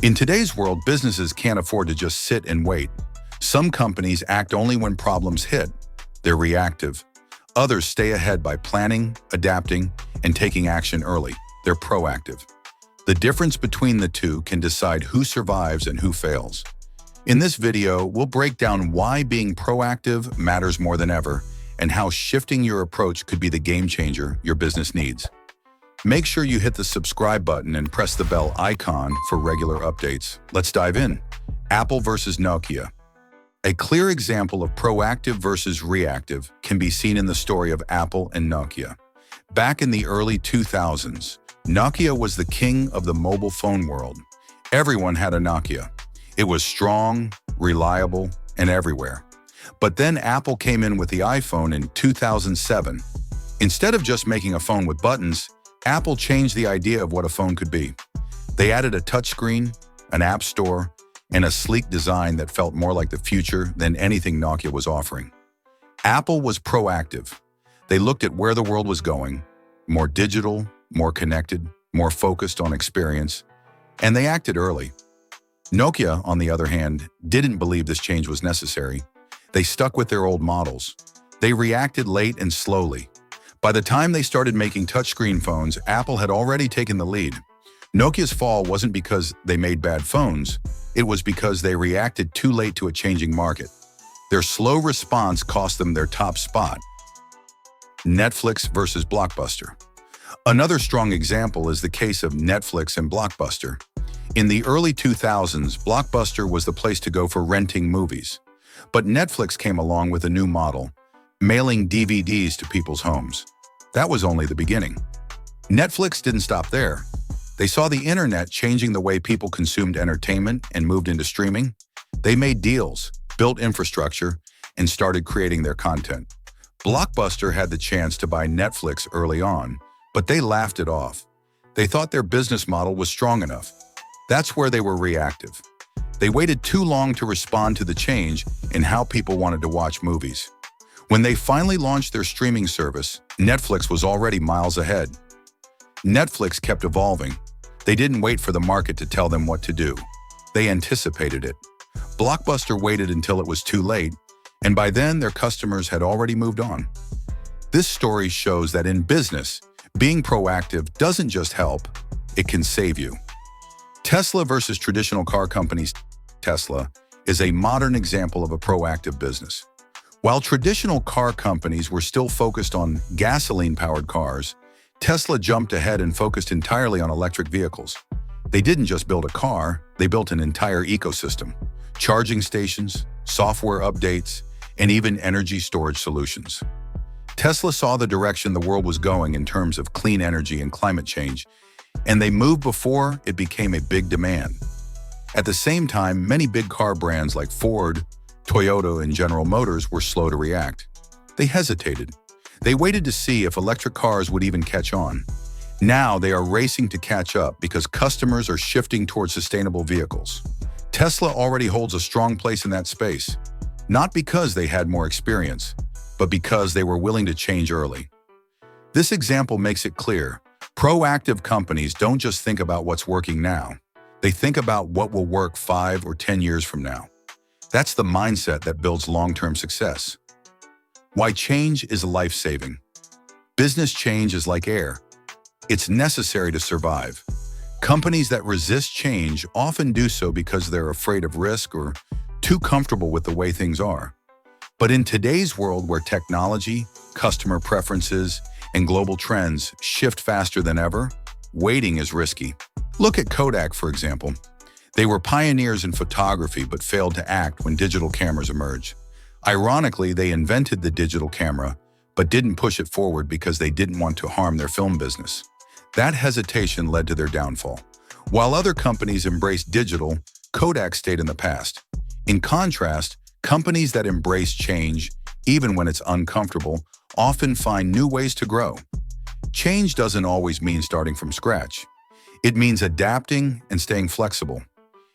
In today's world, businesses can't afford to just sit and wait. Some companies act only when problems hit. They're reactive. Others stay ahead by planning, adapting, and taking action early. They're proactive. The difference between the two can decide who survives and who fails. In this video, we'll break down why being proactive matters more than ever and how shifting your approach could be the game changer your business needs. Make sure you hit the subscribe button and press the bell icon for regular updates. Let's dive in. Apple versus Nokia. A clear example of proactive versus reactive can be seen in the story of Apple and Nokia. Back in the early 2000s, Nokia was the king of the mobile phone world. Everyone had a Nokia. It was strong, reliable, and everywhere. But then Apple came in with the iPhone in 2007. Instead of just making a phone with buttons, Apple changed the idea of what a phone could be. They added a touchscreen, an app store, and a sleek design that felt more like the future than anything Nokia was offering. Apple was proactive. They looked at where the world was going, more digital, more connected, more focused on experience, and they acted early. Nokia, on the other hand, didn't believe this change was necessary. They stuck with their old models. They reacted late and slowly. By the time they started making touchscreen phones, Apple had already taken the lead. Nokia's fall wasn't because they made bad phones, it was because they reacted too late to a changing market. Their slow response cost them their top spot. Netflix versus Blockbuster. Another strong example is the case of Netflix and Blockbuster. In the early 2000s, Blockbuster was the place to go for renting movies. But Netflix came along with a new model, mailing DVDs to people's homes. That was only the beginning. Netflix didn't stop there. They saw the internet changing the way people consumed entertainment and moved into streaming. They made deals, built infrastructure, and started creating their content. Blockbuster had the chance to buy Netflix early on, but they laughed it off. They thought their business model was strong enough. That's where they were reactive. They waited too long to respond to the change in how people wanted to watch movies. When they finally launched their streaming service, Netflix was already miles ahead. Netflix kept evolving. They didn't wait for the market to tell them what to do. They anticipated it. Blockbuster waited until it was too late, and by then their customers had already moved on. This story shows that in business, being proactive doesn't just help, it can save you. Tesla versus traditional car companies. Tesla is a modern example of a proactive business. While traditional car companies were still focused on gasoline-powered cars, Tesla jumped ahead and focused entirely on electric vehicles. They didn't just build a car, they built an entire ecosystem. Charging stations, software updates, and even energy storage solutions. Tesla saw the direction the world was going in terms of clean energy and climate change, and they moved before it became a big demand. At the same time, many big car brands like Ford, Toyota, and General Motors were slow to react. They hesitated. They waited to see if electric cars would even catch on. Now they are racing to catch up because customers are shifting towards sustainable vehicles. Tesla already holds a strong place in that space, not because they had more experience, but because they were willing to change early. This example makes it clear. Proactive companies don't just think about what's working now. They think about what will work 5 or 10 years from now. That's the mindset that builds long-term success. Why change is life-saving. Business change is like air. It's necessary to survive. Companies that resist change often do so because they're afraid of risk or too comfortable with the way things are. But in today's world where technology, customer preferences, and global trends shift faster than ever, waiting is risky. Look at Kodak, for example. They were pioneers in photography but failed to act when digital cameras emerged. Ironically, they invented the digital camera but didn't push it forward because they didn't want to harm their film business. That hesitation led to their downfall. While other companies embraced digital, Kodak stayed in the past. In contrast, companies that embrace change, even when it's uncomfortable, often find new ways to grow. Change doesn't always mean starting from scratch. It means adapting and staying flexible.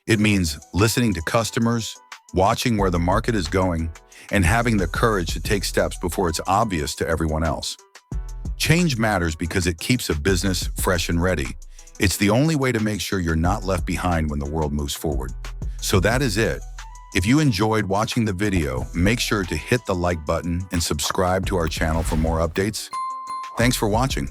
It means listening to customers, watching where the market is going, and having the courage to take steps before it's obvious to everyone else. Change matters because it keeps a business fresh and ready. It's the only way to make sure you're not left behind when the world moves forward. So that is it. If you enjoyed watching the video, make sure to hit the like button and subscribe to our channel for more updates. Thanks for watching.